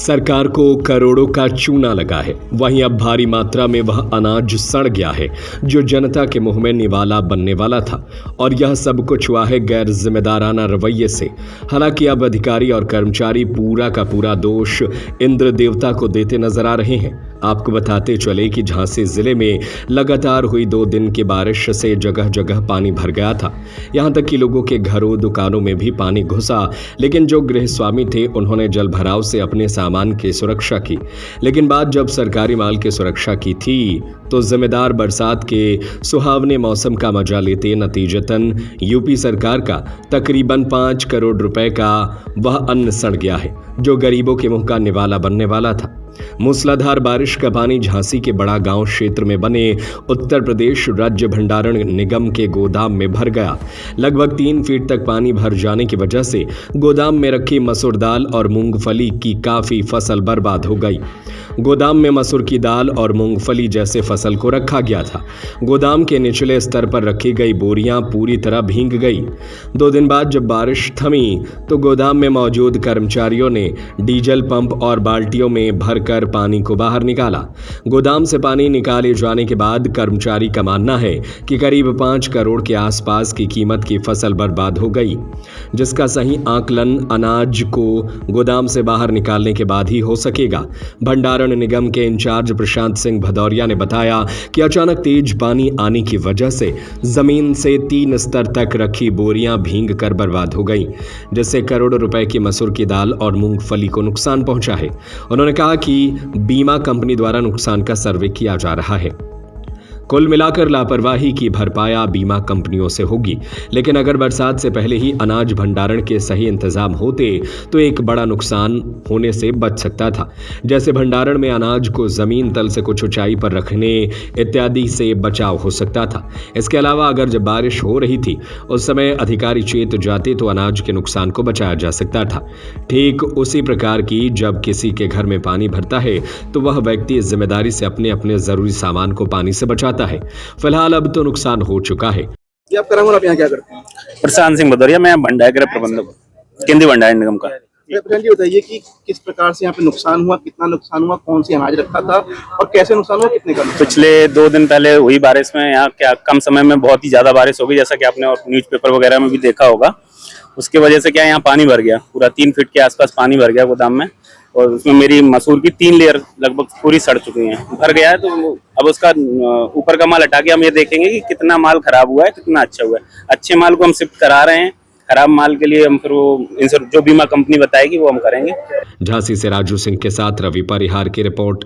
सरकार को करोड़ों का चूना लगा है, वहीं अब भारी मात्रा में वह अनाज सड़ गया है जो जनता के मुंह में निवाला बनने वाला था। और यह सब कुछ हुआ है गैर जिम्मेदाराना रवैये से। हालांकि अब अधिकारी और कर्मचारी पूरा का पूरा दोष इंद्र देवता को देते नजर आ रहे हैं। आपको बताते चले कि झांसी जिले में लगातार हुई 2 दिन की बारिश से जगह जगह पानी भर गया था। यहां तक कि लोगों के घरों दुकानों में भी पानी घुसा, लेकिन जो गृह स्वामी थे उन्होंने जल भराव से अपने सामान की सुरक्षा की। लेकिन बात जब सरकारी माल की सुरक्षा की थी तो जिम्मेदार बरसात के सुहावने मौसम का मजा लेते नतीजतन यूपी सरकार का तकरीबन 5 करोड़ रुपए का वह अन्न सड़ गया है जो गरीबों के मुंह का निवाला बनने वाला था। मूसलाधार बारिश का पानी झांसी के बड़ा गांव क्षेत्र में बने उत्तर प्रदेश राज्य भंडारण निगम के गोदाम में भर गया। लगभग 3 फीट तक पानी भर जाने की वजह से गोदाम में रखी मसूर दाल और मूंगफली की काफी फसल बर्बाद हो गई। गोदाम में मसूर की दाल और मूंगफली जैसे फसल को रखा गया था। गोदाम के निचले स्तर पर रखी गई बोरियां पूरी तरह भीग गई। 2 दिन बाद जब बारिश थमी तो गोदाम में मौजूद कर्मचारियों ने डीजल पंप और बाल्टियों में भरकर पानी को बाहर निकाला। गोदाम से पानी निकाले जाने के बाद कर्मचारी का मानना है कि करीब 5 करोड़ के आसपास की कीमत की फसल बर्बाद हो गई, जिसका सही आकलन अनाज को गोदाम से बाहर निकालने के बाद ही हो सकेगा। भंडारण निगम के इंचार्ज प्रशांत सिंह भदौरिया ने बताया कि अचानक तेज पानी आने की वजह से जमीन से 3 स्तर तक रखी बोरियां भीग कर बर्बाद हो गईं, जिससे करोड़ों रुपए की मसूर की दाल और मूंगफली को नुकसान पहुंचा है। उन्होंने कहा कि बीमा कंपनी द्वारा नुकसान का सर्वे किया जा रहा है। कुल मिलाकर लापरवाही की भरपाया बीमा कंपनियों से होगी, लेकिन अगर बरसात से पहले ही अनाज भंडारण के सही इंतजाम होते तो एक बड़ा नुकसान होने से बच सकता था। जैसे भंडारण में अनाज को जमीन तल से कुछ ऊंचाई पर रखने इत्यादि से बचाव हो सकता था। इसके अलावा अगर जब बारिश हो रही थी उस समय अधिकारी चेत जाते तो अनाज के नुकसान को बचाया जा सकता था। ठीक उसी प्रकार की जब किसी के घर में पानी भरता है तो वह व्यक्ति जिम्मेदारी से अपने अपने जरूरी सामान को पानी से बचाता है। फिलहाल अब तो नुकसान हो चुका है। ये आप करांगो, आप यहाँ क्या करते हैं? प्रशांत सिंह भदौरिया, मैं भंडार प्रबंधक केंद्रीय भंडारण निगम का। जी बताइए कि किस प्रकार से यहाँ पे नुकसान हुआ, कितना नुकसान हुआ, कौन सी अनाज रखा था और कैसे नुकसान हुआ, कितने का नुकसान? पिछले 2 दिन पहले हुई बारिश में यहाँ क्या कम समय में बहुत ही ज्यादा बारिश हो गई, जैसा कि आपने और न्यूज़पेपर वगैरह में भी देखा होगा। उसकी वजह से क्या यहाँ पानी भर गया, पूरा 3 फीट के आसपास पानी भर गया गोदाम में, और उसमें मेरी मसूर की 3 लेयर लगभग पूरी सड़ चुकी हैं, भर गया है। तो अब उसका ऊपर का माल हटा के हम ये देखेंगे कि कितना माल खराब हुआ है, कितना अच्छा हुआ है। अच्छे माल को हम शिफ्ट करा रहे हैं, खराब माल के लिए हम फिर वो जो बीमा कंपनी बताएगी वो हम करेंगे। झांसी से राजू सिंह के साथ रवि परिहार की रिपोर्ट।